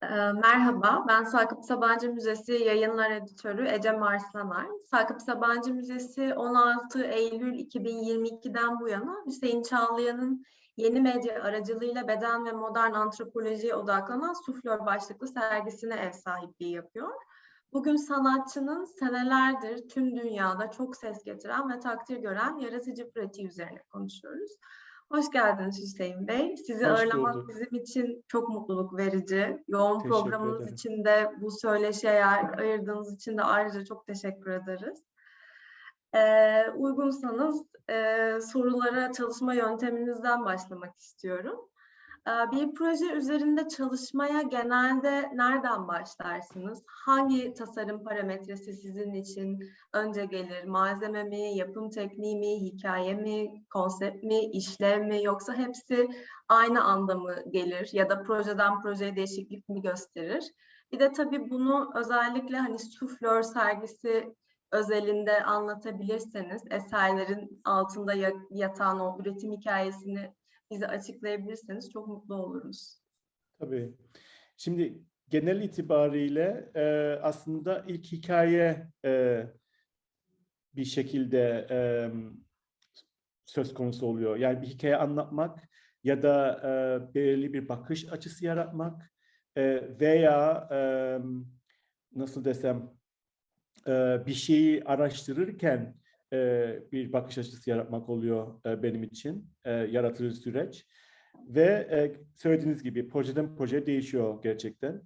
Merhaba, ben Sakıp Sabancı Müzesi Yayınlar Editörü Ece Marslanar. Sakıp Sabancı Müzesi 16 Eylül 2022'den bu yana Hüseyin Çağlayan'ın yeni medya aracılığıyla beden ve modern antropolojiye odaklanan Suflör başlıklı sergisine ev sahipliği yapıyor. Bugün sanatçının senelerdir tüm dünyada çok ses getiren ve takdir gören yaratıcı pratiği üzerine konuşuyoruz. Hoş geldiniz Hüseyin Bey. Sizi Hoş ağırlamak bulduk. bizim için çok mutluluk verici. Yoğun Teşekkür programınız ederim. için de bu söyleşiye yer ayırdığınız için de ayrıca çok teşekkür ederiz. Uygunsanız sorulara çalışma yönteminizden başlamak istiyorum. Bir proje üzerinde çalışmaya genelde nereden başlarsınız? Hangi tasarım parametresi sizin için önce gelir? Malzeme mi, yapım tekniği mi, hikaye mi, konsept mi, işlev mi, yoksa hepsi aynı anda mı gelir ya da projeden projeye değişiklik mi gösterir? Bir de tabii bunu özellikle hani Suflör sergisi özelinde anlatabilirseniz, eserlerin altında yatan o üretim hikayesini bize açıklayabilirseniz çok mutlu oluruz. Tabii. Şimdi genel itibariyle aslında ilk hikaye bir şekilde söz konusu oluyor. Yani bir hikaye anlatmak ya da belirli bir bakış açısı yaratmak veya nasıl desem bir şeyi araştırırken bir bakış açısı yaratmak oluyor benim için yaratıcı süreç. Ve söylediğiniz gibi projeden projeye değişiyor gerçekten.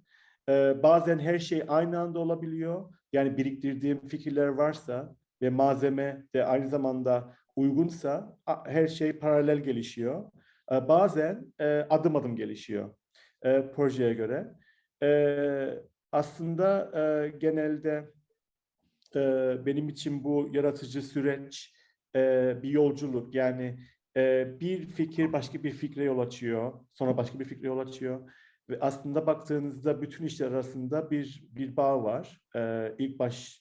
Bazen her şey aynı anda olabiliyor. Yani biriktirdiğim fikirler varsa ve malzeme de aynı zamanda uygunsa her şey paralel gelişiyor. Bazen adım adım gelişiyor projeye göre. Aslında genelde benim için bu yaratıcı süreç bir yolculuk. Yani bir fikir başka bir fikre yol açıyor. Sonra başka bir fikre yol açıyor. Ve aslında baktığınızda bütün işler arasında bir bağ var.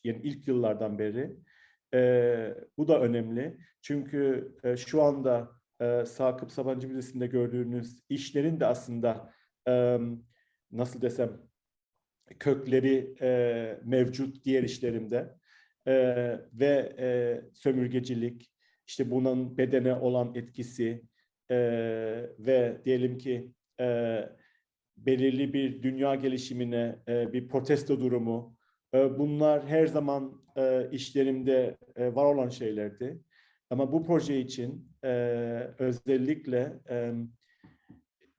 Yani ilk yıllardan beri. Bu da önemli. Çünkü şu anda Sakıp Sabancı Müzesi'nde gördüğünüz işlerin de aslında nasıl desem kökleri mevcut diğer işlerimde. Ve sömürgecilik, işte bunun bedene olan etkisi ve diyelim ki belirli bir dünya gelişimine bir protesto durumu, bunlar her zaman işlerimde var olan şeylerdi. Ama bu proje için özellikle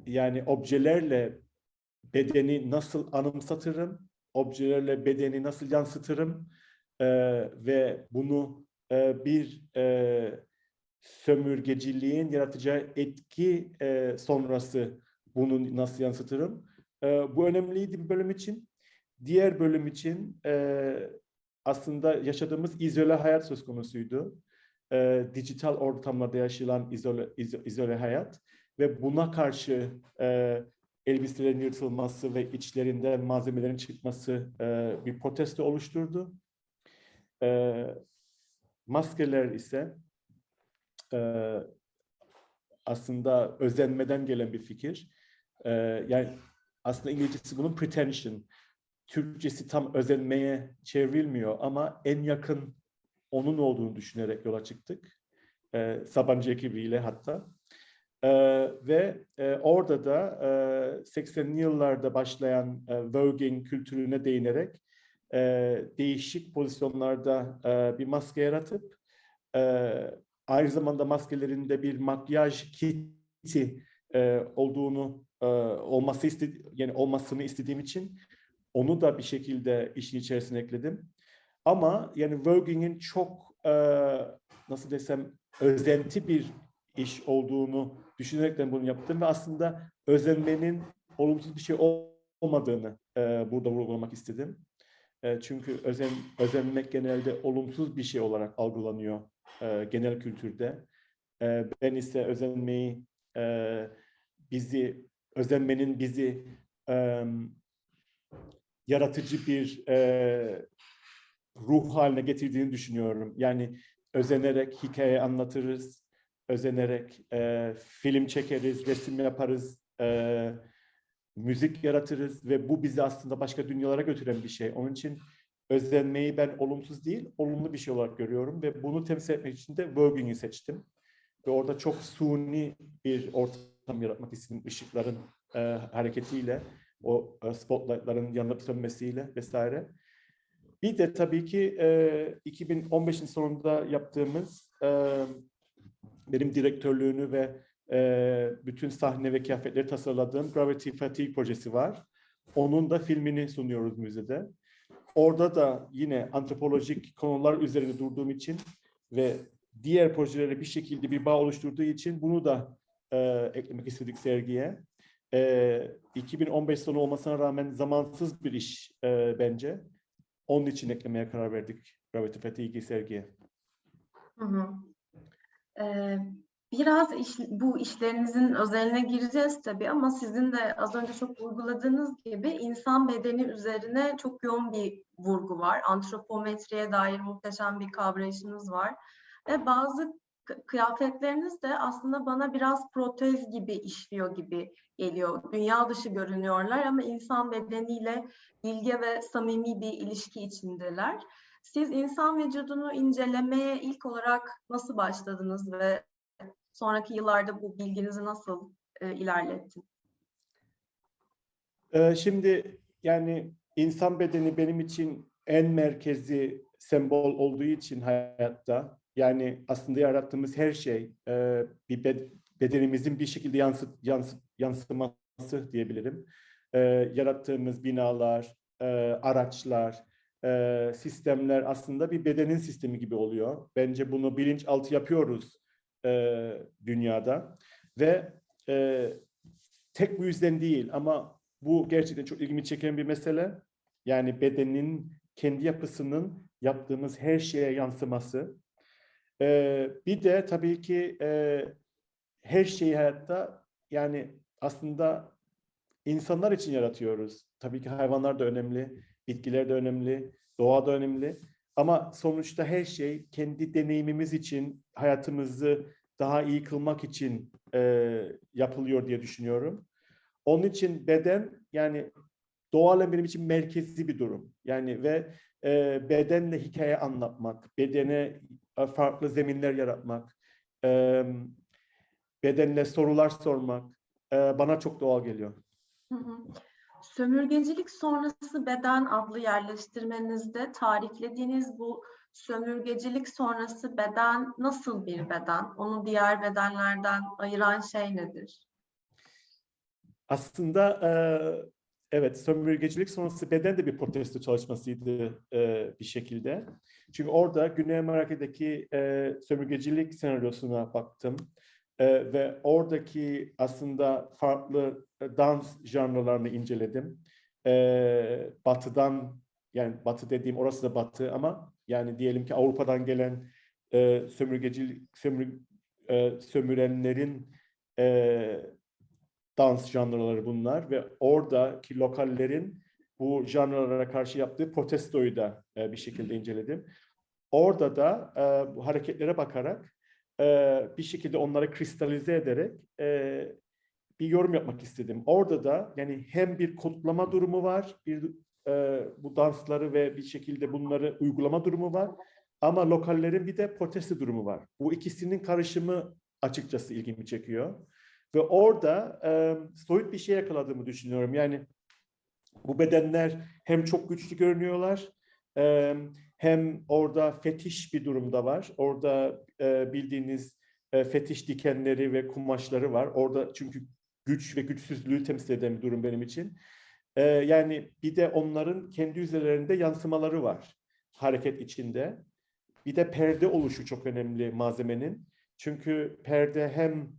yani objelerle bedeni nasıl anımsatırım, objelerle bedeni nasıl yansıtırım ve bunu bir sömürgeciliğin yaratacağı etki sonrası bunu nasıl yansıtırım. Bu önemliydi bir bölüm için. Diğer bölüm için aslında yaşadığımız izole hayat söz konusuydu. Dijital ortamlarda yaşanan izole hayat ve buna karşı elbiselerin yırtılması ve içlerinden malzemelerin çıkması bir protesto oluşturdu. Maskeler ise aslında özenmeden gelen bir fikir. Yani aslında İngilizcesi bunun pretension. Türkçesi tam özenmeye çevrilmiyor ama en yakın onun olduğunu düşünerek yola çıktık. Sabancı ekibiyle hatta. Ve orada da 80'li yıllarda başlayan voguing kültürüne değinerek değişik pozisyonlarda bir maske yaratıp aynı zamanda maskelerinde bir makyaj kiti olduğunu olmasını istediğim için onu da bir şekilde işin içerisine ekledim. Ama yani voguing'in çok nasıl desem özenti bir iş olduğunu düşünerekten bunu yaptım ve aslında özenmenin olumsuz bir şey olmadığını burada vurgulamak istedim. Çünkü özenmek genelde olumsuz bir şey olarak algılanıyor genel kültürde. Ben ise özenmeyi özenmenin bizi yaratıcı bir ruh haline getirdiğini düşünüyorum. Yani özenerek hikaye anlatırız, özenerek film çekeriz, resim yaparız, müzik yaratırız ve bu bizi aslında başka dünyalara götüren bir şey. Onun için özenmeyi ben olumsuz değil, olumlu bir şey olarak görüyorum ve bunu temsil etmek için de Voguing'i seçtim. Ve orada çok suni bir ortam yaratmak istedim ışıkların hareketiyle, o spotlightların yanıp sönmesiyle vesaire. Bir de tabii ki 2015'in sonunda yaptığımız benim direktörlüğünü ve bütün sahne ve kıyafetleri tasarladığım Gravity Fatigue projesi var. Onun da filmini sunuyoruz müzede. Orada da yine antropolojik konular üzerinde durduğum için ve diğer projelere bir şekilde bir bağ oluşturduğu için bunu da eklemek istedik sergiye. 2015 sonu olmasına rağmen zamansız bir iş bence. Onun için eklemeye karar verdik Gravity Fatigue'i sergiye. Hı hı. Ee, Biraz bu işlerinizin özeline gireceğiz tabii ama sizin de az önce çok vurguladığınız gibi insan bedeni üzerine çok yoğun bir vurgu var. Antropometriye dair muhteşem bir kavrayışınız var. Ve bazı kıyafetleriniz de aslında bana biraz protez gibi işliyor gibi geliyor. Dünya dışı görünüyorlar ama insan bedeniyle bilge ve samimi bir ilişki içindeler. Siz insan vücudunu incelemeye ilk olarak nasıl başladınız ve sonraki yıllarda bu bilginizi nasıl ilerlettiniz? Şimdi yani insan bedeni benim için en merkezi sembol olduğu için hayatta, yani aslında yarattığımız her şey bir bedenimizin bir şekilde yansıması diyebilirim. Yarattığımız binalar, araçlar, sistemler aslında bir bedenin sistemi gibi oluyor. Bence bunu bilinçaltı yapıyoruz dünyada ve tek bu yüzden değil ama bu gerçekten çok ilgimi çeken bir mesele. Yani bedenin kendi yapısının yaptığımız her şeye yansıması. Bir de tabii ki her şeyi hayatta yani aslında insanlar için yaratıyoruz. Tabii ki hayvanlar da önemli, bitkiler de önemli, doğa da önemli. Ama sonuçta her şey kendi deneyimimiz için, hayatımızı daha iyi kılmak için yapılıyor diye düşünüyorum. Onun için beden yani doğalen benim için merkezli bir durum. Yani ve bedenle hikaye anlatmak, bedene farklı zeminler yaratmak, e, bedenle sorular sormak bana çok doğal geliyor. Hı hı. Sömürgecilik sonrası beden adlı yerleştirmenizde tariflediğiniz bu sömürgecilik sonrası beden nasıl bir beden? Onu diğer bedenlerden ayıran şey nedir? Aslında evet, sömürgecilik sonrası beden de bir protesto çalışmasıydı bir şekilde. Çünkü orada Güney Amerika'daki sömürgecilik senaryosuna baktım. Ve oradaki aslında farklı dans janrlarını inceledim. Batı'dan, yani Batı dediğim orası da Batı ama yani diyelim ki Avrupa'dan gelen sömürenlerin dans janrları bunlar ve oradaki lokallerin bu janrlara karşı yaptığı protestoyu da bir şekilde inceledim. Orada da bu hareketlere bakarak bir şekilde onları kristalize ederek bir yorum yapmak istedim. Orada da yani hem bir kodlama durumu var, bir bu dansları ve bir şekilde bunları uygulama durumu var. Ama lokallerin bir de protesto durumu var. Bu ikisinin karışımı açıkçası ilgimi çekiyor. Ve orada soyut bir şey yakaladığımı düşünüyorum. Yani bu bedenler hem çok güçlü görünüyorlar, hem orada fetiş bir durumda var. Orada bildiğiniz fetiş dikenleri ve kumaşları var. Orada çünkü güç ve güçsüzlüğü temsil eden bir durum benim için. Yani bir de onların kendi üzerlerinde yansımaları var hareket içinde. Bir de perde oluşu çok önemli malzemenin. Çünkü perde hem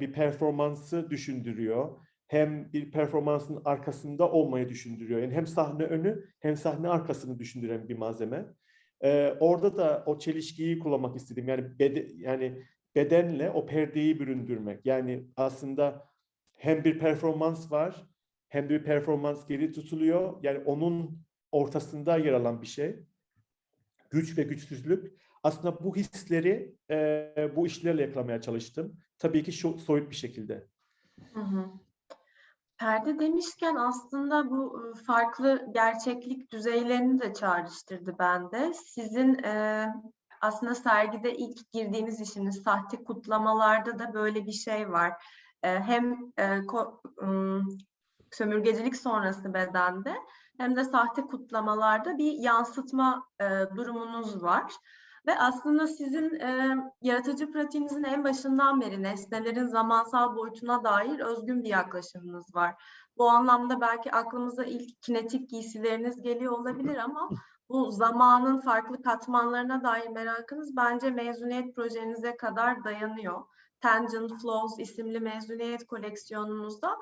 bir performansı düşündürüyor, hem bir performansın arkasında olmayı düşündürüyor. Yani hem sahne önü hem sahne arkasını düşündüren bir malzeme. Orada da o çelişkiyi kullanmak istedim. Yani bedenle o perdeyi büründürmek. Yani aslında hem bir performans var, hem de bir performans geri tutuluyor. Yani onun ortasında yer alan bir şey. Güç ve güçsüzlük. Aslında bu hisleri bu işlerle yakalamaya çalıştım. Tabii ki soyut bir şekilde. Hı hı. Perde demişken aslında bu farklı gerçeklik düzeylerini de çağrıştırdı bende. Sizin aslında sergide ilk girdiğiniz işiniz sahte kutlamalarda da böyle bir şey var. Hem sömürgecilik sonrası bedende hem de sahte kutlamalarda bir yansıtma durumunuz var. Ve aslında sizin yaratıcı pratiğinizin en başından beri nesnelerin zamansal boyutuna dair özgün bir yaklaşımınız var. Bu anlamda belki aklımıza ilk kinetik giysileriniz geliyor olabilir ama bu zamanın farklı katmanlarına dair merakınız bence mezuniyet projenize kadar dayanıyor. Tangent Flows isimli mezuniyet koleksiyonunuzda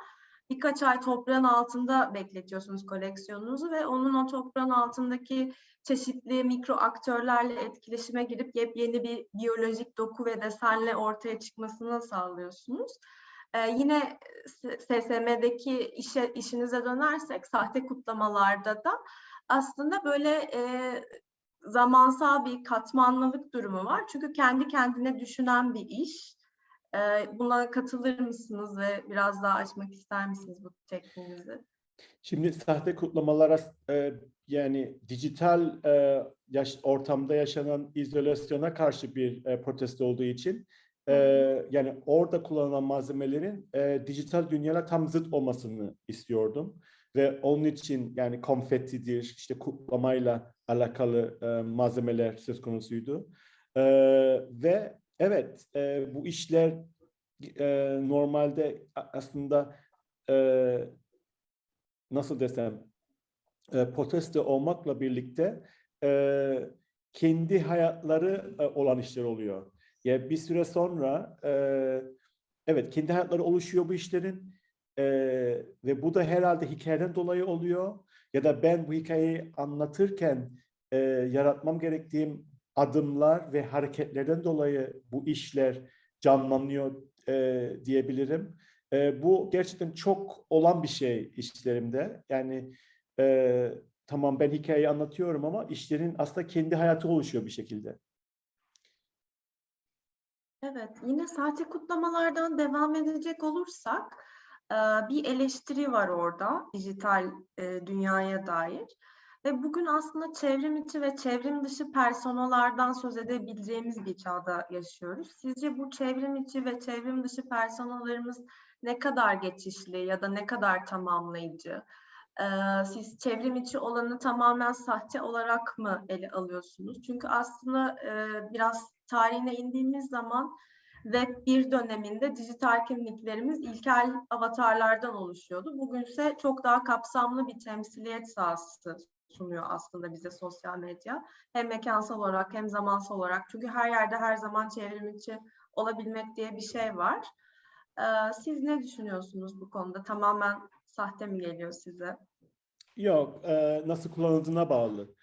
birkaç ay toprağın altında bekletiyorsunuz koleksiyonunuzu ve onun o toprağın altındaki çeşitli mikro aktörlerle etkileşime girip yepyeni bir biyolojik doku ve desenle ortaya çıkmasını sağlıyorsunuz. Yine SSM'deki işinize dönersek sahte kutlamalarda da aslında böyle zamansal bir katmanlılık durumu var. Çünkü kendi kendine düşünen bir iş. Buna katılır mısınız ve biraz daha açmak ister misiniz bu tekniğinizi? Şimdi sahte kutlamalara yani dijital ortamda yaşanan izolasyona karşı bir protesto olduğu için yani orada kullanılan malzemelerin dijital dünyayla tam zıt olmasını istiyordum. Ve onun için yani konfetidir, işte kutlamayla alakalı malzemeler söz konusuydu. Ve evet bu işler normalde aslında nasıl desem protesto olmakla birlikte kendi hayatları olan işler oluyor. Yani bir süre sonra evet kendi hayatları oluşuyor bu işlerin ve bu da herhalde hikayeden dolayı oluyor ya da ben bu hikayeyi anlatırken yaratmam gerektiğim adımlar ve hareketlerden dolayı bu işler canlanıyor diyebilirim. Bu gerçekten çok olan bir şey işlerimde. Yani tamam ben hikayeyi anlatıyorum ama işlerin aslında kendi hayatı oluşuyor bir şekilde. Evet, yine sahte kutlamalardan devam edecek olursak bir eleştiri var orada dijital dünyaya dair. Ve bugün aslında çevrim içi ve çevrim dışı personalardan söz edebileceğimiz bir çağda yaşıyoruz. Sizce bu çevrim içi ve çevrim dışı personalarımız ne kadar geçişli ya da ne kadar tamamlayıcı? Siz çevrim içi olanı tamamen sahte olarak mı ele alıyorsunuz? Çünkü aslında biraz tarihine indiğimiz zaman Web 1 döneminde dijital kimliklerimiz ilkel avatarlardan oluşuyordu. Bugünse çok daha kapsamlı bir temsiliyet sahası sunuyor aslında bize sosyal medya. Hem mekansal olarak hem zamansal olarak. Çünkü her yerde her zaman çevrim içi olabilmek diye bir şey var. Siz ne düşünüyorsunuz bu konuda? Tamamen sahte mi geliyor size? Yok, nasıl kullanıldığına bağlı.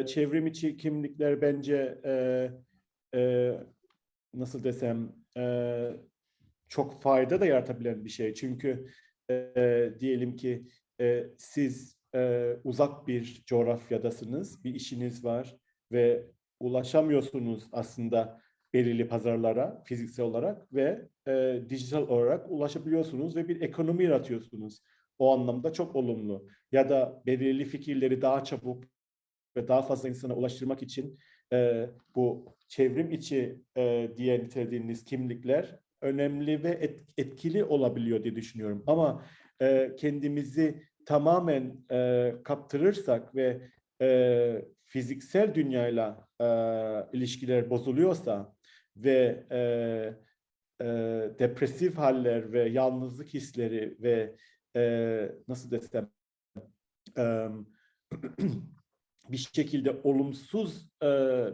Çevrim içi kimlikler bence nasıl desem çok fayda da yaratabilen bir şey. Çünkü diyelim ki siz uzak bir coğrafyadasınız, bir işiniz var ve ulaşamıyorsunuz aslında belirli pazarlara fiziksel olarak ve dijital olarak ulaşabiliyorsunuz ve bir ekonomi yaratıyorsunuz. O anlamda çok olumlu. Ya da belirli fikirleri daha çabuk ve daha fazla insana ulaştırmak için bu çevrim içi diye nitelediğiniz kimlikler önemli ve etkili olabiliyor diye düşünüyorum. Ama kendimizi tamamen kaptırırsak ve fiziksel dünyayla ilişkiler bozuluyorsa ve depresif haller ve yalnızlık hisleri ve nasıl desem bir şekilde olumsuz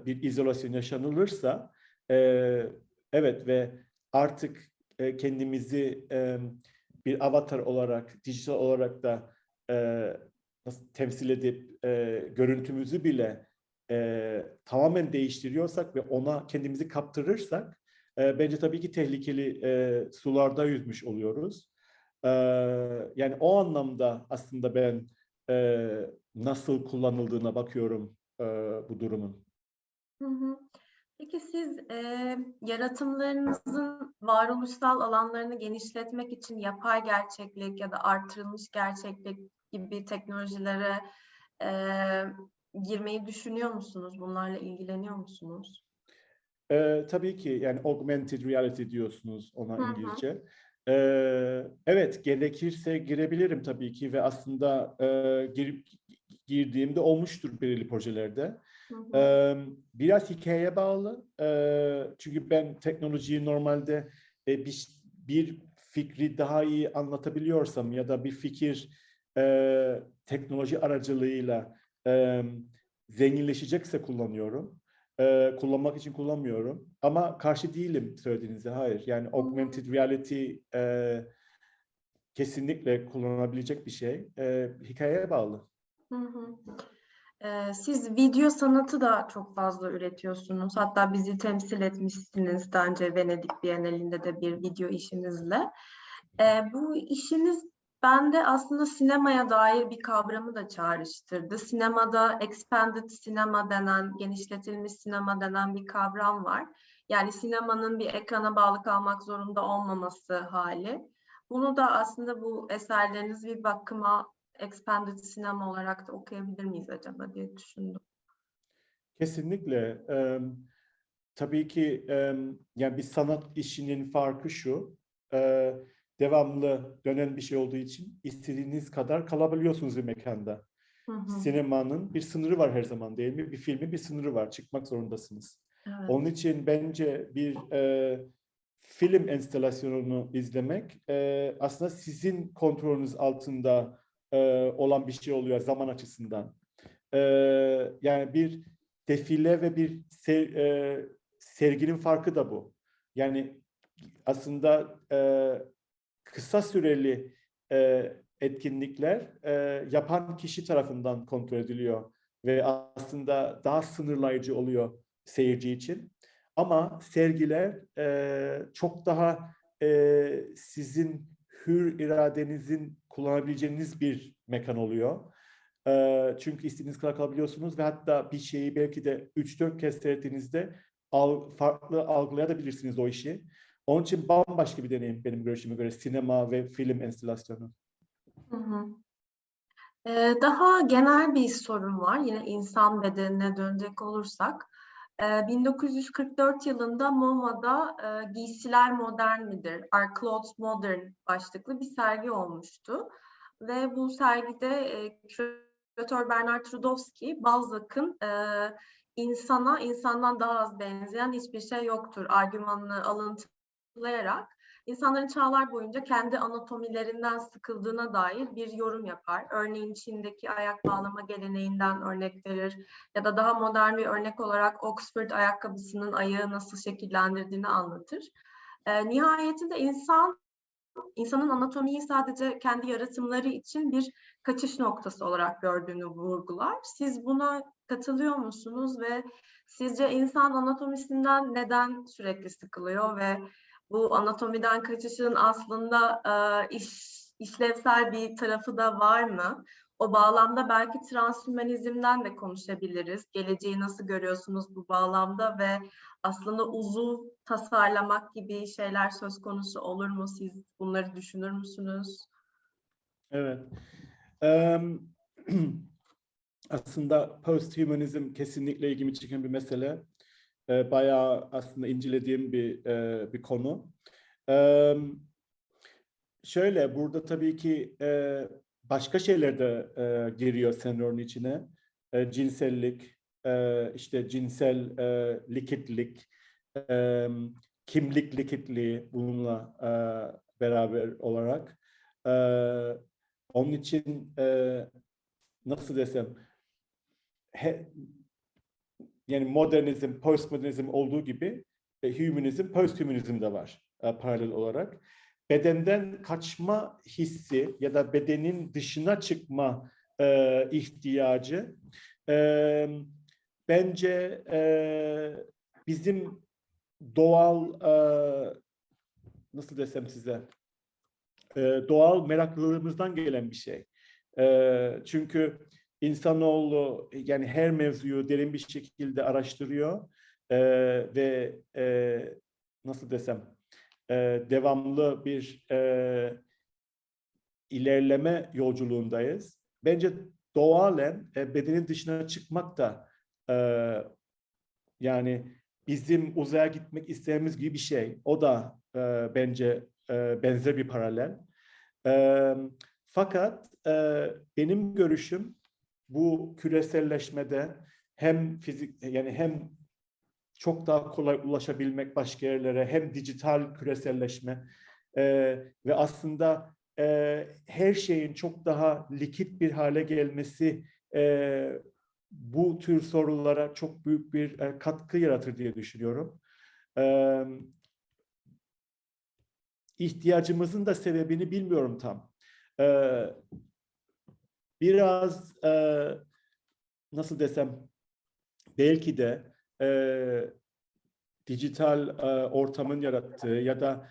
bir izolasyon yaşanılırsa evet ve artık kendimizi bir avatar olarak, dijital olarak da nasıl temsil edip görüntümüzü bile tamamen değiştiriyorsak ve ona kendimizi kaptırırsak bence tabii ki tehlikeli sularda yüzmüş oluyoruz. Yani o anlamda aslında ben nasıl kullanıldığına bakıyorum bu durumun. Hı hı. Peki siz yaratımlarınızın varoluşsal alanlarını genişletmek için yapay gerçeklik ya da artırılmış gerçeklik gibi teknolojilere girmeyi düşünüyor musunuz? Bunlarla ilgileniyor musunuz? Tabii ki yani augmented reality diyorsunuz ona Hı hı, İngilizce. Evet, gerekirse girebilirim tabii ki ve aslında girdiğimde olmuştur belirli projelerde. hı hı, Biraz hikayeye bağlı. Çünkü ben teknolojiyi normalde bir fikri daha iyi anlatabiliyorsam ya da bir fikir teknoloji aracılığıyla e, zenginleşecekse kullanıyorum. Kullanmak için kullanmıyorum. Ama karşı değilim söylediğinize. Hayır. Yani hı hı, augmented reality kesinlikle kullanabilecek bir şey. Hikayeye bağlı. hı hı. Siz video sanatı da çok fazla üretiyorsunuz. Hatta bizi temsil etmişsiniz daha önce Venedik Bienalinde de bir video işinizle. Bu işiniz bende aslında sinemaya dair bir kavramı da çağrıştırdı. Sinemada expanded sinema denen, genişletilmiş sinema denen bir kavram var. Yani sinemanın bir ekrana bağlı kalmak zorunda olmaması hali. Bunu da aslında bu eserleriniz bir bakıma expanded sinema olarak da okuyabilir miyiz acaba diye düşündüm. Kesinlikle. Tabii ki yani bir sanat işinin farkı şu. e, Devamlı dönen bir şey olduğu için istediğiniz kadar kalabiliyorsunuz bir mekanda. Hı hı. Sinemanın bir sınırı var her zaman değil mi? Bir filmin bir sınırı var. Çıkmak zorundasınız. Onun Evet. için bence bir film enstalasyonunu izlemek aslında sizin kontrolünüz altında olan bir şey oluyor zaman açısından. E, Yani bir defile ve bir serginin farkı da bu. Yani aslında kısa süreli etkinlikler yapan kişi tarafından kontrol ediliyor ve aslında daha sınırlayıcı oluyor seyirci için. Ama sergiler çok daha sizin hür iradenizin kullanabileceğiniz bir mekan oluyor. Çünkü istediğiniz kadar kalabiliyorsunuz ve hatta bir şeyi belki de 3-4 kez seyrettiğinizde farklı algılayabilirsiniz o işi. Onun için bambaşka bir deneyim benim görüşüme göre sinema ve film enstalasyonu. Hı hı. Daha genel bir sorum var. Yine insan bedenine dönecek olursak. 1944 yılında MoMA'da Giysiler Modern midir? Are Clothes Modern başlıklı bir sergi olmuştu. Ve bu sergide küratör Bernard Trudowski, Balzac'ın insandan daha az benzeyen hiçbir şey yoktur argümanını alıntılayarak İnsanların çağlar boyunca kendi anatomilerinden sıkıldığına dair bir yorum yapar. Örneğin Çin'deki ayak bağlama geleneğinden örnek verir ya da daha modern bir örnek olarak Oxford ayakkabısının ayağı nasıl şekillendirdiğini anlatır. Nihayetinde insanın anatomiyi sadece kendi yaratımları için bir kaçış noktası olarak gördüğünü vurgular. Siz buna katılıyor musunuz ve sizce insan anatomisinden neden sürekli sıkılıyor ve bu anatomiden kaçışın aslında işlevsel bir tarafı da var mı? O bağlamda belki transhümanizmden de konuşabiliriz. Geleceği nasıl görüyorsunuz bu bağlamda ve aslında uzuv tasarlamak gibi şeyler söz konusu olur mu? Siz bunları düşünür müsünüz? Evet. Aslında posthumanizm kesinlikle ilgimi çeken bir mesele. Bayağı aslında incelediğim bir konu. Şöyle burada tabii ki başka şeyler de giriyor senaryon içine. Cinsellik, işte cinsel likitlik, e, kimlik likitliği bununla beraber olarak. E, Onun için nasıl desem yani modernizm, postmodernizm olduğu gibi hümanizm, posthumanizm de var paralel olarak. Bedenden kaçma hissi ya da bedenin dışına çıkma ihtiyacı bence bizim doğal nasıl desem size doğal meraklılığımızdan gelen bir şey. Çünkü insanoğlu yani her mevzuyu derin bir şekilde araştırıyor ve nasıl desem devamlı bir ilerleme yolculuğundayız. Bence doğalen bedenin dışına çıkmak da yani bizim uzaya gitmek isteğimiz gibi bir şey. O da bence benzer bir paralel. E, Fakat benim görüşüm bu küreselleşmede hem fizik yani hem çok daha kolay ulaşabilmek başka yerlere hem dijital küreselleşme e, ve aslında her şeyin çok daha likit bir hale gelmesi bu tür sorulara çok büyük bir katkı yaratır diye düşünüyorum. E, ihtiyacımızın da sebebini bilmiyorum tam. E, biraz nasıl desem belki de dijital ortamın yarattığı ya da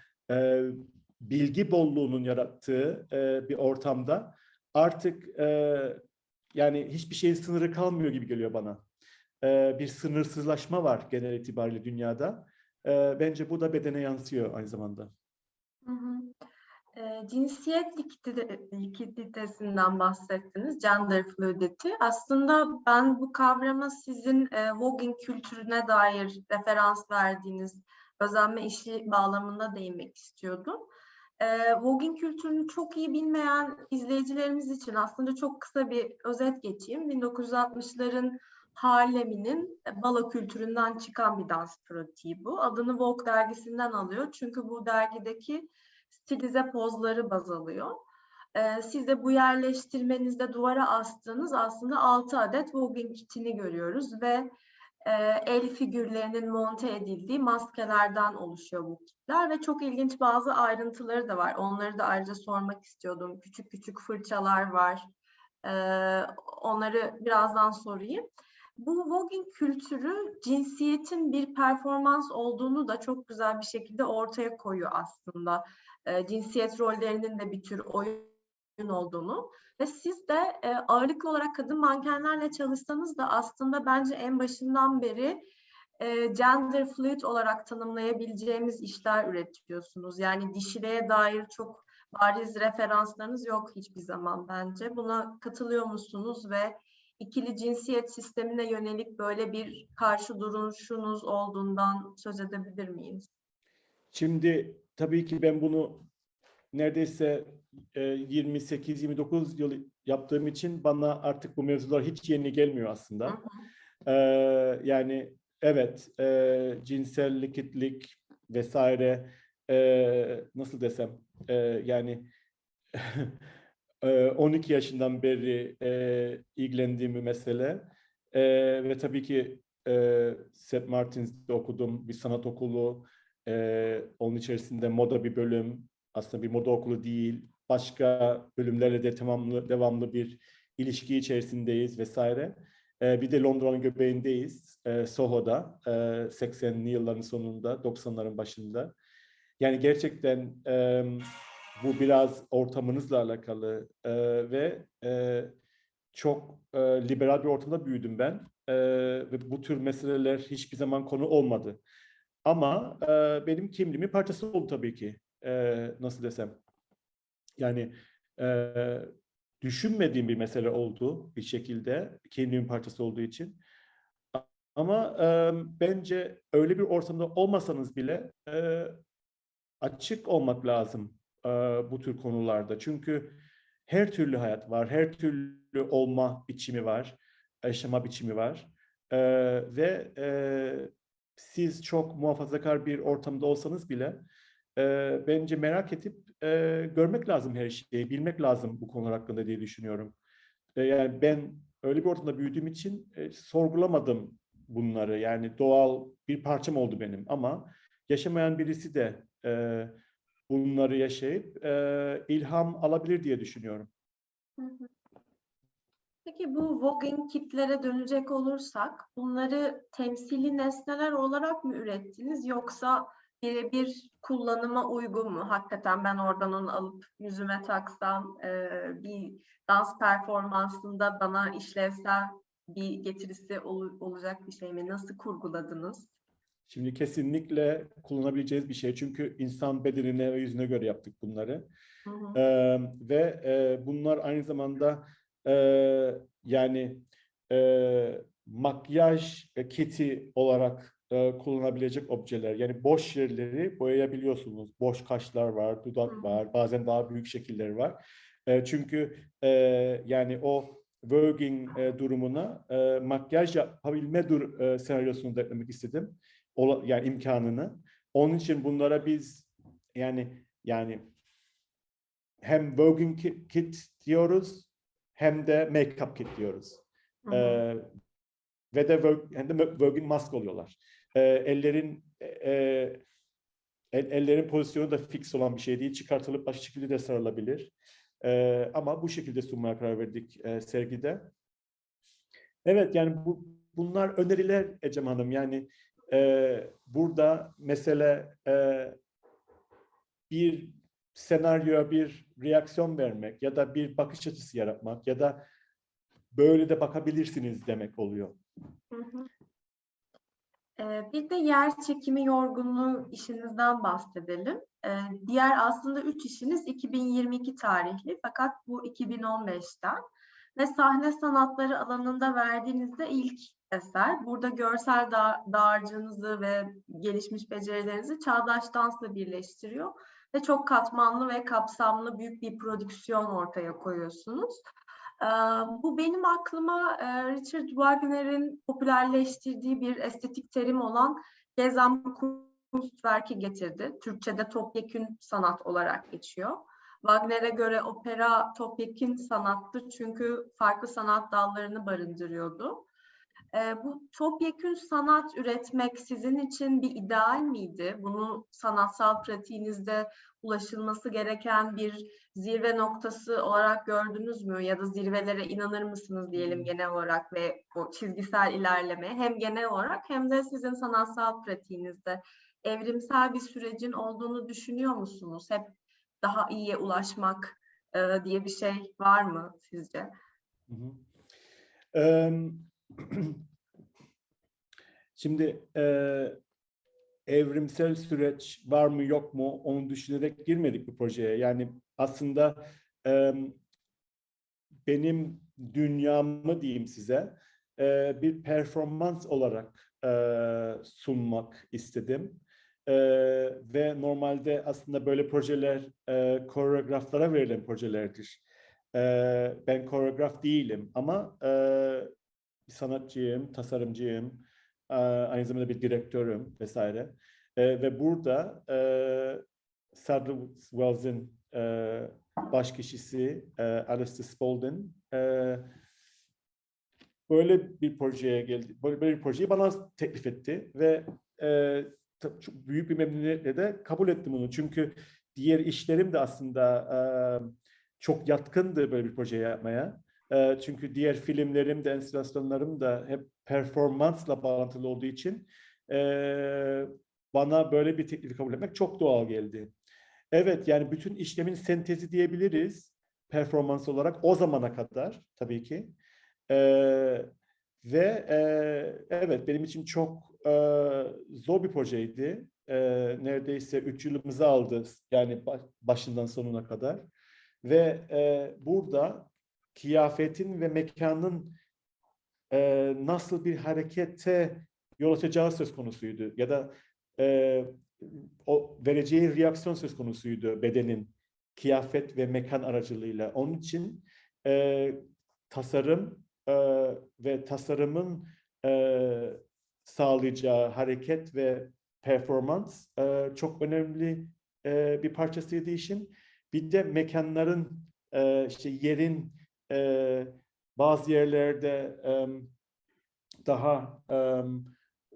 bilgi bolluğunun yarattığı bir ortamda artık yani hiçbir şeyin sınırı kalmıyor gibi geliyor bana. Bir sınırsızlaşma var genel itibariyle dünyada. Bence bu da bedene yansıyor aynı zamanda. Hı hı. Cinsiyet likiditesinden bahsettiniz, gender fluidity. Aslında ben bu kavrama sizin voguing kültürüne dair referans verdiğiniz özenme işi bağlamında değinmek istiyordum. Voguing kültürünü çok iyi bilmeyen izleyicilerimiz için aslında çok kısa bir özet geçeyim. 1960'ların Harlem'inin balo kültüründen çıkan bir dans pratiği bu. Adını Vogue dergisinden alıyor. Çünkü bu dergideki stilize pozları baz alıyor. Siz de bu yerleştirmenizde duvara astığınız aslında 6 adet voguing kitini görüyoruz ve el figürlerinin monte edildiği maskelerden oluşuyor bu kitler ve çok ilginç bazı ayrıntıları da var. Onları da ayrıca sormak istiyordum. Küçük küçük fırçalar var. Onları birazdan sorayım. Bu voguing kültürü cinsiyetin bir performans olduğunu da çok güzel bir şekilde ortaya koyuyor aslında. Cinsiyet rollerinin de bir tür oyun olduğunu ve siz de ağırlıklı olarak kadın mankenlerle çalışsanız da aslında bence en başından beri gender fluid olarak tanımlayabileceğimiz işler üretiyorsunuz. Yani dişiliğe dair çok bariz referanslarınız yok hiçbir zaman bence. Buna katılıyor musunuz ve ikili cinsiyet sistemine yönelik böyle bir karşı duruşunuz olduğundan söz edebilir miyiz? Şimdi tabii ki ben bunu neredeyse 28-29 yıl yaptığım için bana artık bu mevzular hiç yeni gelmiyor aslında. Yani evet cinsel likitlik vesaire nasıl desem yani 12 yaşından beri ilgilendiğim bir mesele. Ve tabii ki St. Martin's'te okudum bir sanat okulu. Onun içerisinde moda bir bölüm. Aslında bir moda okulu değil. Başka bölümlerle de devamlı bir ilişki içerisindeyiz vesaire. Bir de Londra'nın göbeğindeyiz. Soho'da. 80'li yılların sonunda, 90'ların başında. Yani gerçekten bu biraz ortamınızla alakalı ve çok liberal bir ortamda büyüdüm ben. Ve bu tür meseleler hiçbir zaman konu olmadı. Ama benim kimliğimin parçası oldu tabii ki. Nasıl desem. Yani e, düşünmediğim bir mesele oldu bir şekilde kimliğimin parçası olduğu için. Ama bence öyle bir ortamda olmasanız bile açık olmak lazım bu tür konularda. Çünkü her türlü hayat var, her türlü olma biçimi var, yaşama biçimi var. E, ve siz çok muhafazakar bir ortamda olsanız bile bence merak edip görmek lazım her şeyi, bilmek lazım bu konular hakkında diye düşünüyorum. Yani ben öyle bir ortamda büyüdüğüm için sorgulamadım bunları. Yani doğal bir parçam oldu benim ama yaşamayan birisi de bunları yaşayıp ilham alabilir diye düşünüyorum. Hı hı. Peki bu voguing kitlere dönecek olursak bunları temsili nesneler olarak mı ürettiniz yoksa birebir kullanıma uygun mu? Hakikaten ben oradan onu alıp yüzüme taksam bir dans performansında bana işlevsel bir getirisi olacak bir şey mi? Nasıl kurguladınız? Şimdi kesinlikle kullanabileceğiz bir şey. Çünkü insan bedenine ve yüzüne göre yaptık bunları. Hı hı. Bunlar aynı zamanda e, yani makyaj kiti olarak kullanabilecek objeler. Yani boş yerleri boyayabiliyorsunuz. Boş kaşlar var, Hı dudak hı. var, bazen daha büyük şekiller var. Çünkü yani o Voguing durumuna makyaj yapabilme senaryosunu da eklemek istedim. Yani imkanını. Onun için bunlara biz yani hem Voguing kit diyoruz hem de make-up kit diyoruz. Hı E, hı. Ve de hem de Voguing mask oluyorlar. Ellerin pozisyonu da fix olan bir şey değil. Çıkartılıp başka şekilde de sarılabilir. Ama bu şekilde sunmaya karar verdik sergide. Evet, yani bunlar öneriler Ecem Hanım. Yani burada mesele bir senaryoya bir reaksiyon vermek ya da bir bakış açısı yaratmak ya da böyle de bakabilirsiniz demek oluyor. Hı hı. Bir de yer çekimi yorgunluğu işinizden bahsedelim. Diğer aslında 3 işiniz 2022 tarihli fakat bu 2015'ten ve sahne sanatları alanında verdiğinizde ilk eser. Burada görsel dağarcığınızı ve gelişmiş becerilerinizi çağdaş dansla birleştiriyor ve çok katmanlı ve kapsamlı büyük bir prodüksiyon ortaya koyuyorsunuz. Bu benim aklıma Richard Wagner'in popülerleştirdiği bir estetik terim olan Gesamtkunstwerk'i getirdi. Türkçe'de topyekün sanat olarak geçiyor. Wagner'e göre opera topyekün sanattır çünkü farklı sanat dallarını barındırıyordu. Bu topyekün sanat üretmek sizin için bir ideal miydi? Bunu sanatsal pratiğinizde ulaşılması gereken bir zirve noktası olarak gördünüz mü? Ya da zirvelere inanır mısınız diyelim genel olarak ve o çizgisel ilerleme hem genel olarak hem de sizin sanatsal pratiğinizde evrimsel bir sürecin olduğunu düşünüyor musunuz? Hep daha iyiye ulaşmak diye bir şey var mı sizce? Hı hı. Şimdi evrimsel süreç var mı yok mu onu düşünerek girmedik bu projeye. Yani aslında benim dünyamı diyeyim size bir performans olarak sunmak istedim. Ve normalde aslında böyle projeler koreograflara verilen projelerdir. Ben koreograf değilim ama bir sanatçıyım, tasarımcıyım, aynı zamanda bir direktörüm vesaire. Ve burada Sadler Wells'in baş kişisi Alistair Spaulding böyle bir projeye geldi. Böyle bir projeyi bana teklif etti ve çok büyük bir memnuniyetle de kabul ettim bunu. Çünkü diğer işlerim de aslında çok yatkındı böyle bir proje yapmaya. Çünkü diğer filmlerim de, enstalasyonlarım da hep performansla bağlantılı olduğu için bana böyle bir teklifi kabul etmek çok doğal geldi. Evet, yani bütün işlemin sentezi diyebiliriz performans olarak o zamana kadar tabii ki. Ee, evet, benim için çok zor bir projeydi. Neredeyse 3 yılımızı aldı yani başından sonuna kadar. Ve burada kıyafetin ve mekanın nasıl bir harekete yol açacağı söz konusuydu. Ya da e, o vereceği reaksiyon söz konusuydu bedenin kıyafet ve mekan aracılığıyla. Onun için e, tasarım ve tasarımın sağlayacağı hareket ve performans çok önemli bir parçasıydı işin. Bir de mekanların işte yerin bazı yerlerde daha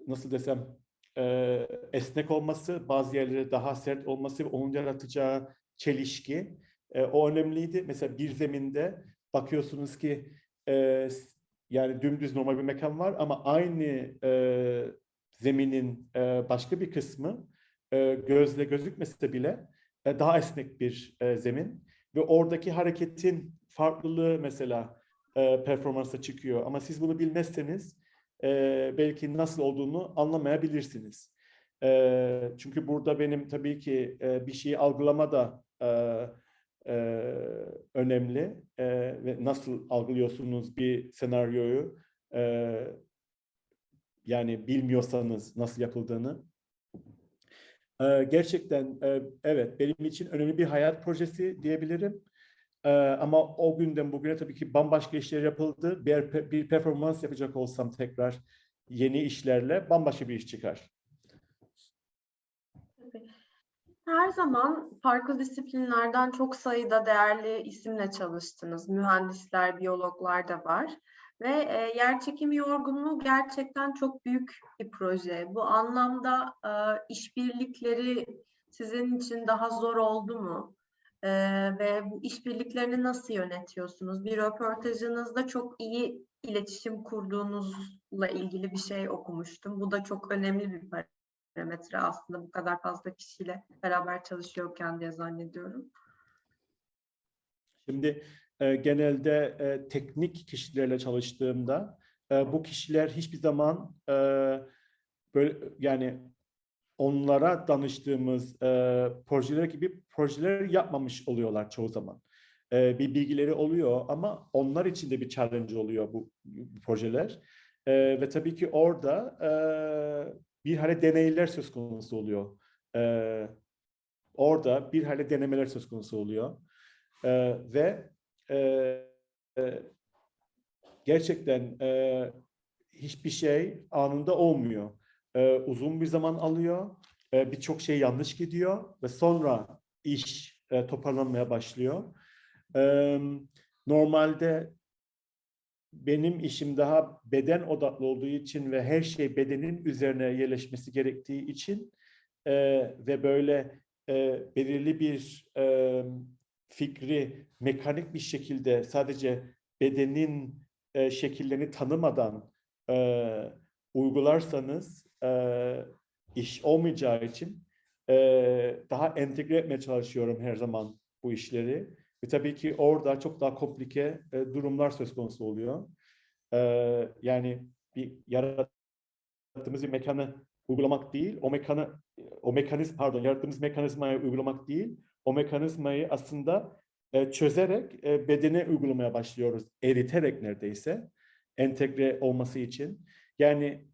nasıl desem esnek olması, bazı yerlere daha sert olması ve onun yaratacağı çelişki o önemliydi. Mesela bir zeminde bakıyorsunuz ki yani dümdüz normal bir mekan var ama aynı zeminin başka bir kısmı gözle gözükmese bile daha esnek bir zemin ve oradaki hareketin farklılığı mesela performansa çıkıyor. Ama siz bunu bilmezseniz belki nasıl olduğunu anlamayabilirsiniz. Çünkü burada benim tabii ki bir şeyi algılama da e, önemli. Ve nasıl algılıyorsunuz bir senaryoyu? E, Yani bilmiyorsanız nasıl yapıldığını. Gerçekten evet, benim için önemli bir hayat projesi diyebilirim. Ama o günden bugüne tabii ki bambaşka işler yapıldı. Bir performans yapacak olsam tekrar yeni işlerle bambaşka bir iş çıkar. Her zaman farklı disiplinlerden çok sayıda değerli isimle çalıştınız. Mühendisler, biyologlar da var. Ve yerçekimi yorgunluğu gerçekten çok büyük bir proje. Bu anlamda işbirlikleri sizin için daha zor oldu mu? Ve bu işbirliklerini nasıl yönetiyorsunuz? Bir röportajınızda çok iyi iletişim kurduğunuzla ilgili bir şey okumuştum. Bu da çok önemli bir parametre aslında bu kadar fazla kişiyle beraber çalışıyorken diye zannediyorum. Şimdi genelde teknik kişilerle çalıştığımda bu kişiler hiçbir zaman böyle, yani onlara danıştığımız projeler gibi projeler yapmamış oluyorlar çoğu zaman. Bir bilgileri oluyor ama onlar için de bir challenge oluyor bu projeler. Ve tabii ki orada bir hale deneyler söz konusu oluyor. E, Orada bir hale denemeler söz konusu oluyor. Ve e, e, gerçekten hiçbir şey anında olmuyor. Uzun bir zaman alıyor. Birçok şey yanlış gidiyor ve sonra iş toparlanmaya başlıyor. E, Normalde benim işim daha beden odaklı olduğu için ve her şey bedenin üzerine yerleşmesi gerektiği için ve böyle belirli bir fikri mekanik bir şekilde sadece bedenin şekillerini tanımadan uygularsanız iş olmayacağı için daha entegre etmeye çalışıyorum her zaman bu işleri. Ve tabii ki orada çok daha komplike durumlar söz konusu oluyor. Yani bir yarattığımız bir mekanı uygulamak değil, yarattığımız mekanizmayı uygulamak değil, o mekanizmayı aslında çözerek bedene uygulamaya başlıyoruz. Eriterek neredeyse entegre olması için. Yani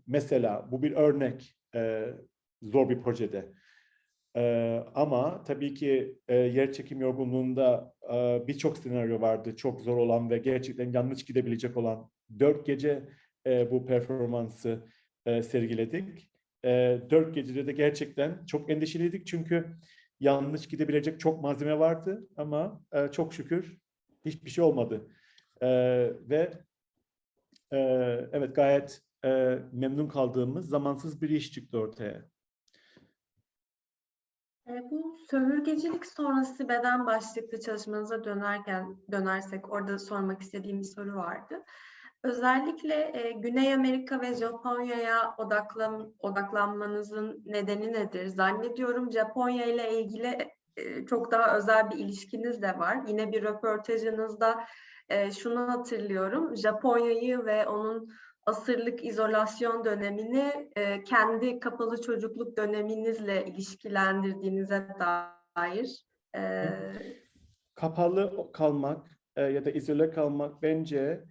mesela bu bir örnek zor bir projede. Ama tabii ki yerçekim yorgunluğunda birçok senaryo vardı. Çok zor olan ve gerçekten yanlış gidebilecek olan. 4 gece bu performansı sergiledik. 4 gecede de gerçekten çok endişeliydik. Çünkü yanlış gidebilecek çok malzeme vardı. Ama çok şükür hiçbir şey olmadı. Ve evet, gayet memnun kaldığımız zamansız bir iş çıktı ortaya. Bu sömürgecilik sonrası beden başlıklı çalışmanıza dönersek orada sormak istediğim bir soru vardı. Özellikle Güney Amerika ve Japonya'ya odaklanmanızın nedeni nedir? Zannediyorum Japonya ile ilgili çok daha özel bir ilişkiniz de var. Yine bir röportajınızda şunu hatırlıyorum. Japonya'yı ve onun asırlık izolasyon dönemini kendi kapalı çocukluk döneminizle ilişkilendirdiğinize dair. Kapalı kalmak ya da izole kalmak bence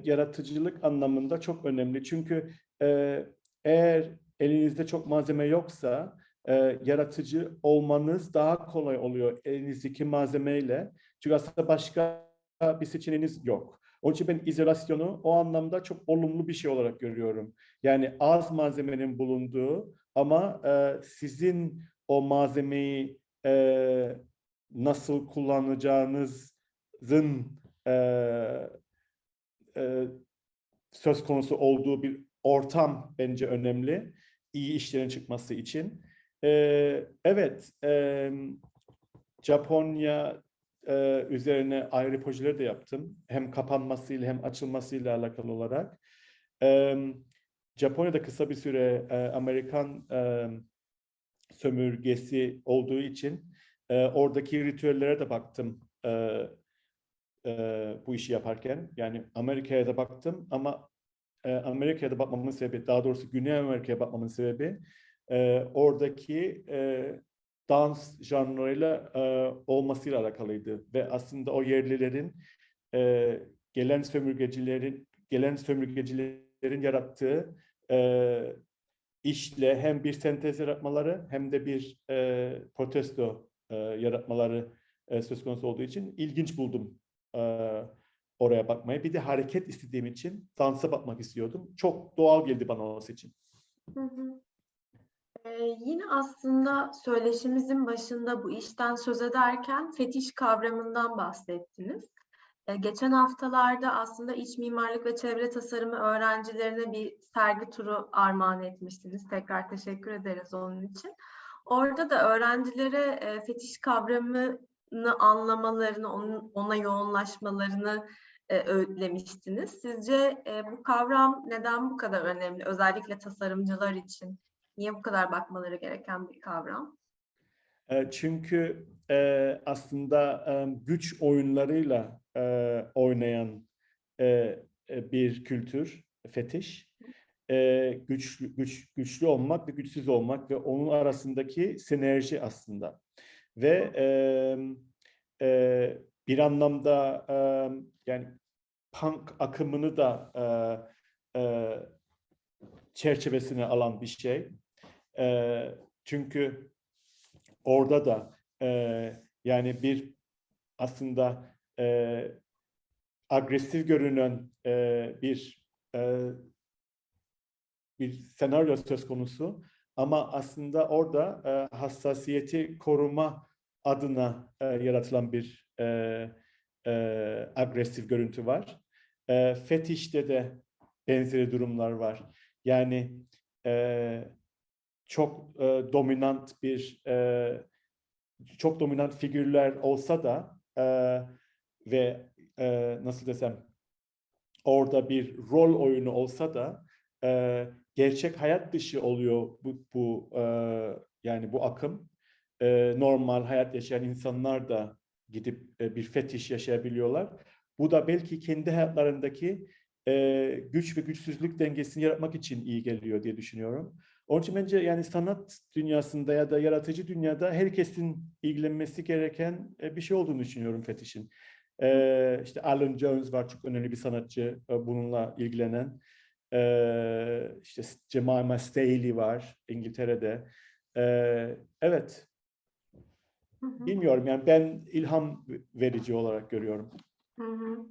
yaratıcılık anlamında çok önemli. Çünkü eğer elinizde çok malzeme yoksa yaratıcı olmanız daha kolay oluyor elinizdeki malzemeyle. Çünkü aslında başka bir seçeneğiniz yok. Onun için ben izolasyonu o anlamda çok olumlu bir şey olarak görüyorum. Yani az malzemenin bulunduğu ama sizin o malzemeyi nasıl kullanacağınızın e, e, söz konusu olduğu bir ortam bence önemli. İyi işlerin çıkması için. Evet, Japonya üzerine ayrı projeler de yaptım. Hem kapanmasıyla hem açılmasıyla alakalı olarak. Japonya'da kısa bir süre Amerikan sömürgesi olduğu için oradaki ritüellere de baktım bu işi yaparken. Yani Amerika'ya da baktım ama Amerika'ya da bakmamın sebebi, daha doğrusu Güney Amerika'ya bakmamın sebebi oradaki dans janrıyla olmasıyla alakalıydı. Ve aslında o yerlilerin gelen sömürgecilerin yarattığı işle hem bir sentez yaratmaları hem de bir protesto yaratmaları söz konusu olduğu için ilginç buldum oraya bakmayı. Bir de hareket istediğim için dansa bakmak istiyordum. Çok doğal geldi bana o seçim. Hı hı. Yine aslında söyleşimizin başında bu işten söz ederken fetiş kavramından bahsettiniz. Geçen haftalarda aslında iç mimarlık ve çevre tasarımı öğrencilerine bir sergi turu armağan etmiştiniz. Tekrar teşekkür ederiz onun için. Orada da öğrencilere fetiş kavramını anlamalarını, ona yoğunlaşmalarını öğütlemiştiniz. Sizce bu kavram neden bu kadar önemli? Özellikle tasarımcılar için. Niye bu kadar bakmaları gereken bir kavram? Çünkü aslında güç oyunlarıyla oynayan bir kültür, fetiş. Güçlü olmak ve güçsüz olmak ve onun arasındaki sinerji aslında. Ve bir anlamda yani punk akımını da çerçevesine alan bir şey. Çünkü orada da yani bir aslında agresif görünen bir senaryo söz konusu ama aslında orada hassasiyeti koruma adına yaratılan bir agresif görüntü var. Fetişte de benzeri durumlar var. Yani çok dominant çok dominant figürler olsa da ve nasıl desem orada bir rol oyunu olsa da gerçek hayat dışı oluyor yani bu akım. Normal hayat yaşayan insanlar da gidip bir fetiş yaşayabiliyorlar. Bu da belki kendi hayatlarındaki güç ve güçsüzlük dengesini yaratmak için iyi geliyor diye düşünüyorum. Onun için bence yani sanat dünyasında ya da yaratıcı dünyada herkesin ilgilenmesi gereken bir şey olduğunu düşünüyorum fetişin. İşte Alan Jones var, çok önemli bir sanatçı bununla ilgilenen. İşte Jemima Staley var İngiltere'de. Evet, Hı hı. bilmiyorum yani ben ilham verici olarak görüyorum. Hı hı.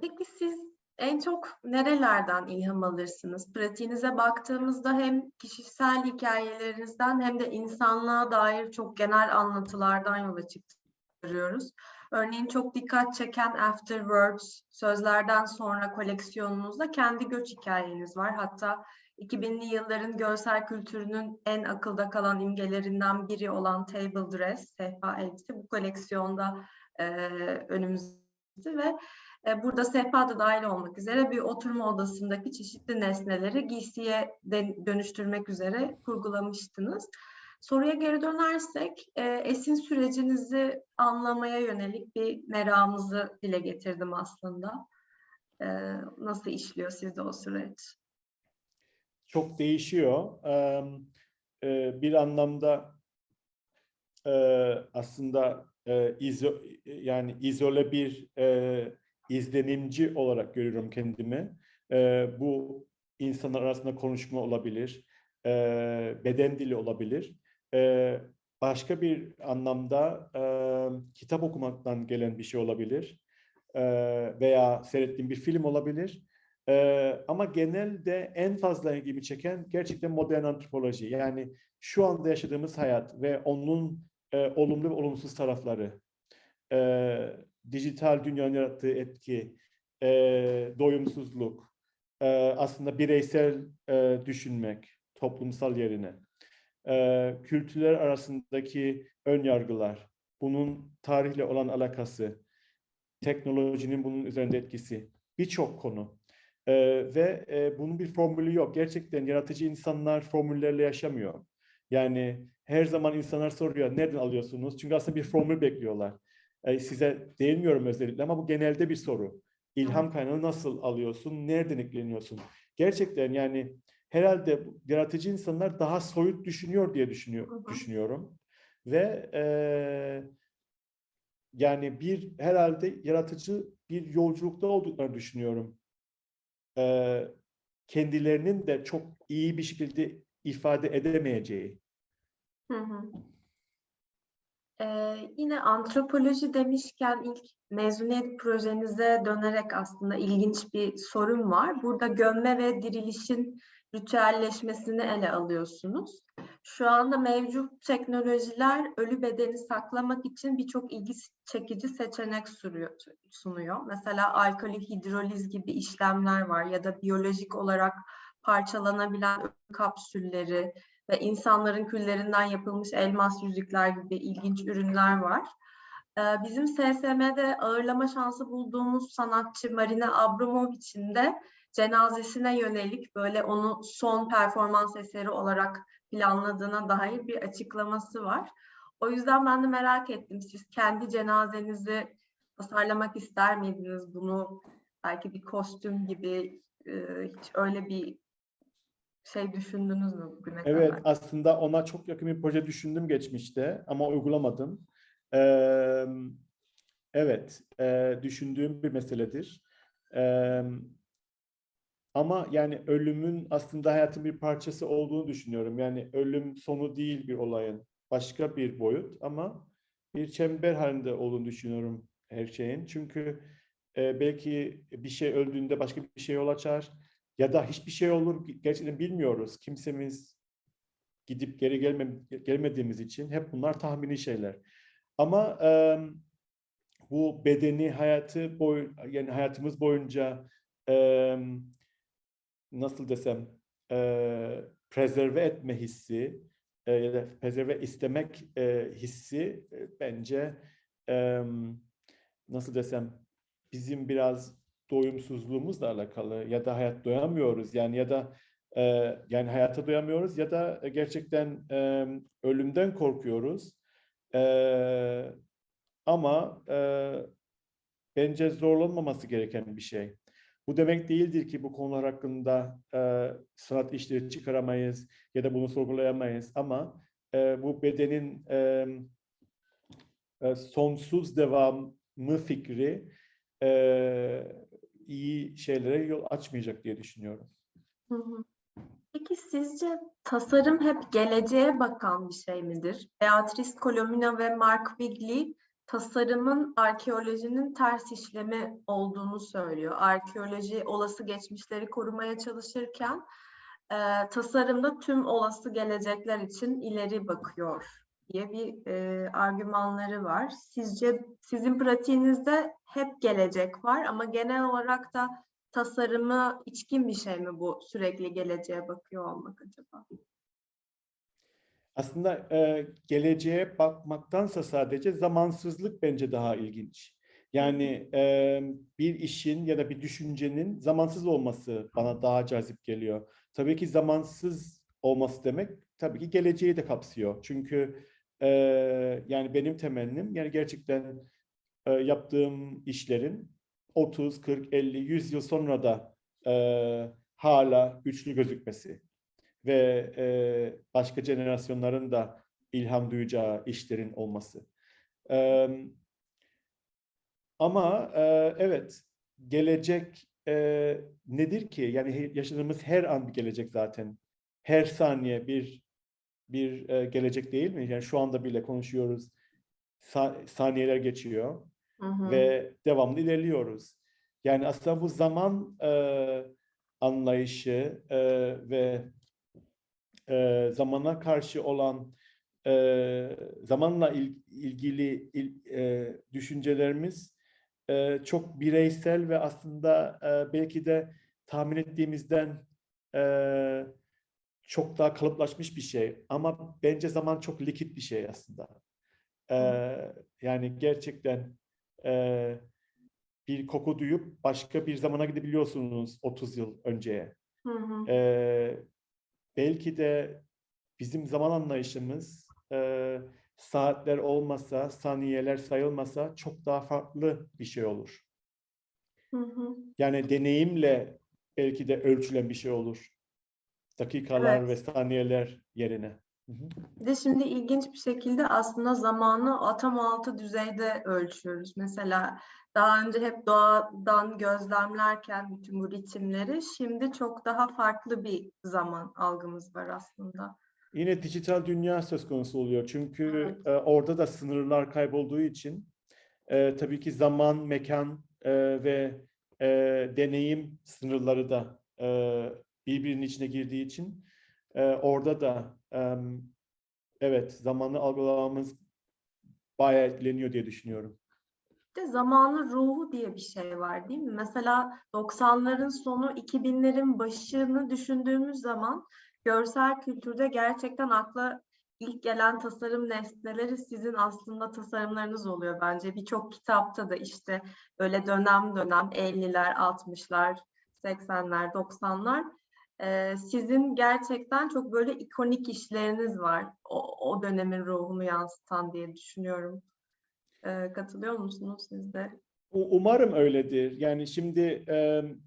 Peki siz en çok nerelerden ilham alırsınız? Pratiğinize baktığımızda hem kişisel hikayelerinizden hem de insanlığa dair çok genel anlatılardan yola çıkarıyoruz. Örneğin çok dikkat çeken Afterwords, Sözlerden Sonra koleksiyonunuzda kendi göç hikayeniz var. Hatta 2000'li yılların görsel kültürünün en akılda kalan imgelerinden biri olan table dress, sehpa elbise bu koleksiyonda önümüzde ve burada sehpa da dahil olmak üzere bir oturma odasındaki çeşitli nesneleri giysiye dönüştürmek üzere kurgulamıştınız. Soruya geri dönersek, esin sürecinizi anlamaya yönelik bir meramımızı dile getirdim aslında. Nasıl işliyor sizde o süreç? Çok değişiyor. Bir anlamda aslında yani izole bir izlenimci olarak görüyorum kendimi. Bu insanlar arasında konuşma olabilir, beden dili olabilir. Başka bir anlamda kitap okumaktan gelen bir şey olabilir. Veya seyrettiğim bir film olabilir. Ama genelde en fazla ilgimi çeken gerçekten modern antropoloji. Yani şu anda yaşadığımız hayat ve onun olumlu ve olumsuz tarafları, dijital dünyanın yarattığı etki, doyumsuzluk, aslında bireysel düşünmek, toplumsal yerine, kültürler arasındaki ön yargılar, bunun tarihle olan alakası, teknolojinin bunun üzerinde etkisi, birçok konu. Ve bunun bir formülü yok. Gerçekten yaratıcı insanlar formüllerle yaşamıyor. Yani her zaman insanlar soruyor, nereden alıyorsunuz? Çünkü aslında bir formül bekliyorlar. Size değinmiyorum özellikle ama bu genelde bir soru. İlham kaynağını nasıl alıyorsun? Nereden ekleniyorsun? Gerçekten yani herhalde yaratıcı insanlar daha soyut düşünüyor diye düşünüyorum. Ve yani herhalde yaratıcı bir yolculukta olduklarını düşünüyorum. Kendilerinin de çok iyi bir şekilde ifade edemeyeceği. Hı hı. Yine antropoloji demişken ilk mezuniyet projenize dönerek aslında ilginç bir sorun var. Burada gömme ve dirilişin ritüelleşmesini ele alıyorsunuz. Şu anda mevcut teknolojiler ölü bedeni saklamak için birçok ilgi çekici seçenek sunuyor. Mesela alkali hidroliz gibi işlemler var ya da biyolojik olarak parçalanabilen ölü kapsülleri ve insanların küllerinden yapılmış elmas yüzükler gibi ilginç ürünler var. Bizim SSM'de ağırlama şansı bulduğumuz sanatçı Marina Abramovich'in de cenazesine yönelik böyle onu son performans eseri olarak planladığına dair bir açıklaması var. O yüzden ben de merak ettim. Siz kendi cenazenizi tasarlamak ister miydiniz? Bunu belki bir kostüm gibi hiç öyle bir şey düşündünüz mü bugüne Evet, kadar? aslında ona çok yakın bir proje düşündüm geçmişte ama uygulamadım. Ee, evet, düşündüğüm bir meseledir. Ee, Ama yani ölümün aslında hayatın bir parçası olduğunu düşünüyorum. Yani ölüm sonu değil bir olayın. Başka bir boyut ama bir çember halinde olduğunu düşünüyorum her şeyin. Çünkü belki bir şey öldüğünde başka bir şey yol açar ya da hiçbir şey olur gerçekten bilmiyoruz. Kimsemiz gidip geri gelmediğimiz için hep bunlar tahmini şeyler. Ama bu bedeni yani hayatımız boyunca nasıl desem prezerve etme hissi ya da prezerve istemek hissi bence nasıl desem bizim biraz doyumsuzluğumuzla alakalı ya da hayat doyamıyoruz yani ya da yani hayata doyamıyoruz ya da gerçekten ölümden korkuyoruz. Ama bence zorlanmaması gereken bir şey. Bu demek değildir ki bu konular hakkında sanat işleri çıkaramayız ya da bunu sorgulayamayız ama bu bedenin sonsuz devamı fikri iyi şeylere yol açmayacak diye düşünüyorum. Hı hı. Peki sizce tasarım hep geleceğe bakan bir şey midir? Beatrice Colomino ve Mark Wigley tasarımın arkeolojinin ters işlemi olduğunu söylüyor. Arkeoloji olası geçmişleri korumaya çalışırken tasarımda tüm olası gelecekler için ileri bakıyor diye bir argümanları var. Sizce sizin pratiğinizde hep gelecek var ama genel olarak da tasarımı içkin bir şey mi bu sürekli geleceğe bakıyor olmak acaba? Aslında geleceğe bakmaktansa sadece zamansızlık bence daha ilginç. Yani bir işin ya da bir düşüncenin zamansız olması bana daha cazip geliyor. Tabii ki zamansız olması demek tabii ki geleceği de kapsıyor. Çünkü yani benim temennim yani gerçekten yaptığım işlerin 30, 40, 50, 100 yıl sonra da hala güçlü gözükmesi ve başka jenerasyonların da ilham duyacağı işlerin olması. E, Ama evet, gelecek nedir ki? Yani yaşadığımız her an bir gelecek zaten. Her saniye bir gelecek değil mi? Yani şu anda bile konuşuyoruz. Saniyeler geçiyor Hı hı. ve devamlı ilerliyoruz. Yani aslında bu zaman anlayışı ve zamana karşı olan zamanla ilgili düşüncelerimiz çok bireysel ve aslında belki de tahmin ettiğimizden e, çok daha kalıplaşmış bir şey. Ama bence zaman çok likit bir şey aslında. E, Yani gerçekten e, bir koku duyup başka bir zamana gidebiliyorsunuz 30 yıl önceye. Hı hı. E, Belki de bizim zaman anlayışımız saatler olmasa, saniyeler sayılmasa çok daha farklı bir şey olur. Hı hı. Yani deneyimle belki de ölçülen bir şey olur. Dakikalar ve Evet. saniyeler yerine. Hı hı. Bir de şimdi ilginç bir şekilde aslında zamanı atom altı düzeyde ölçüyoruz. Mesela daha önce hep doğadan gözlemlerken bütün bu ritimleri, şimdi çok daha farklı bir zaman algımız var aslında. Yine dijital dünya söz konusu oluyor. Çünkü Evet. orada da sınırlar kaybolduğu için tabii ki zaman, mekan ve deneyim sınırları da birbirinin içine girdiği için orada da evet zamanı algılamamız bayağı etkileniyor diye düşünüyorum. Bir de zamanın ruhu diye bir şey var değil mi? Mesela 90'ların sonu 2000'lerin başını düşündüğümüz zaman görsel kültürde gerçekten akla ilk gelen tasarım nesneleri sizin aslında tasarımlarınız oluyor bence. Birçok kitapta da işte böyle dönem dönem 50'ler, 60'lar, 80'ler, 90'lar sizin gerçekten çok böyle ikonik işleriniz var. O dönemin ruhunu yansıtan diye düşünüyorum. Katılıyor musunuz siz de? Umarım öyledir. Yani şimdi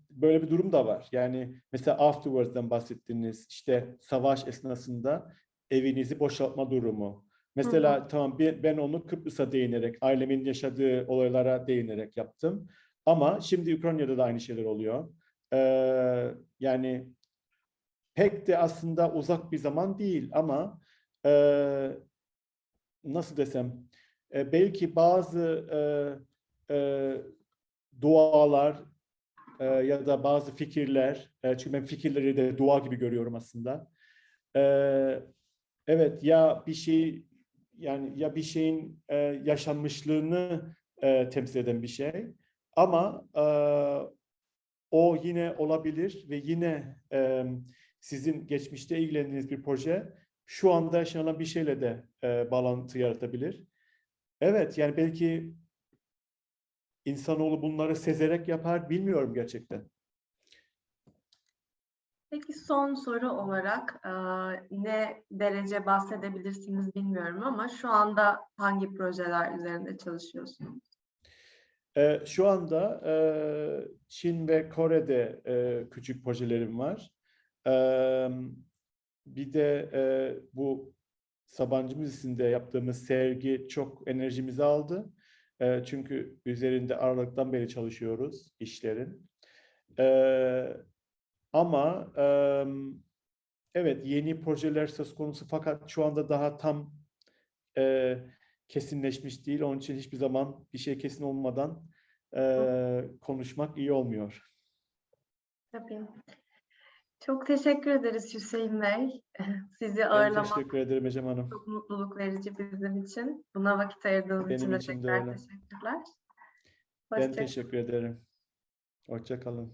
böyle bir durum da var. Yani mesela afterwards'dan bahsettiniz. İşte savaş esnasında evinizi boşaltma durumu. Hı hı. Mesela tamam ben onu Kıbrıs'a değinerek, ailemin yaşadığı olaylara değinerek yaptım. Ama şimdi Ukrayna'da da aynı şeyler oluyor. Yani pek de aslında uzak bir zaman değil ama e, nasıl desem belki bazı dualar ya da bazı fikirler, çünkü ben fikirleri de dua gibi görüyorum aslında. E, evet ya bir şey yani ya bir şeyin yaşanmışlığını temsil eden bir şey ama o yine olabilir ve yine sizin geçmişte ilgilendiğiniz bir proje şu anda yaşanan bir şeyle de bağlantı yaratabilir. Evet yani belki insanoğlu bunları sezerek yapar bilmiyorum gerçekten. Peki son soru olarak ne derece bahsedebilirsiniz bilmiyorum ama şu anda hangi projeler üzerinde çalışıyorsunuz? Şu anda Çin ve Kore'de küçük projelerim var. Bir de bu Sabancı Müzesi'nde yaptığımız sergi çok enerjimizi aldı. Çünkü üzerinde Aralık'tan beri çalışıyoruz işlerin. Ama evet yeni projeler söz konusu fakat şu anda daha tam e, kesinleşmiş değil. Onun için hiçbir zaman bir şey kesin olmadan konuşmak iyi olmuyor. Tabii. Çok teşekkür ederiz Hüseyin Bey. Sizi Ben ağırlamak teşekkür ederim Ecem Hanım. çok mutluluk verici bizim için. Buna vakit ayırdığınız için Benim de için de tekrar öyle. teşekkürler. Ben Hoşça teşekkür ederim. Hoşça kalın.